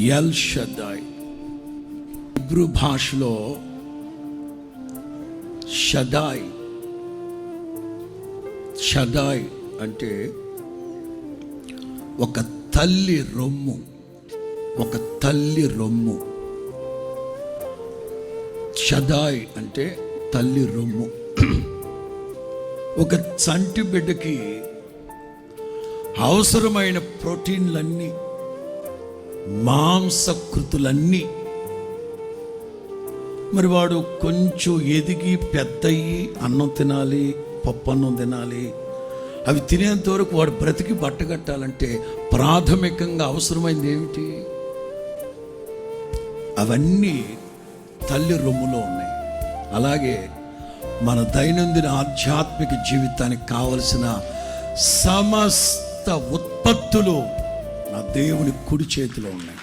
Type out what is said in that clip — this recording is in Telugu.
ఎల్ షదాయ్. హీబ్రూ భాషలో షదాయ్ షదాయ్ అంటే ఒక తల్లి రొమ్ము, ఒక తల్లి రొమ్ము. షదాయ్ అంటే తల్లి రొమ్ము. ఒక చంటి బిడ్డకి అవసరమైన ప్రోటీన్లన్నీ, మాంసకృతులన్నీ, మరి వాడు కొంచెం ఎదిగి పెద్దయి అన్నం తినాలి, పప్పు అన్నం తినాలి. అవి తినేంత వరకు వాడు బ్రతికి బట్టగట్టాలంటే ప్రాథమికంగా అవసరమైంది ఏమిటి? అవన్నీ తల్లి రొమ్ములో ఉన్నాయి. అలాగే మన దైనందిన ఆధ్యాత్మిక జీవితానికి కావలసిన సమస్త ఉత్పత్తులు నా దేవుని కుడి చేతిలో ఉన్నాయి.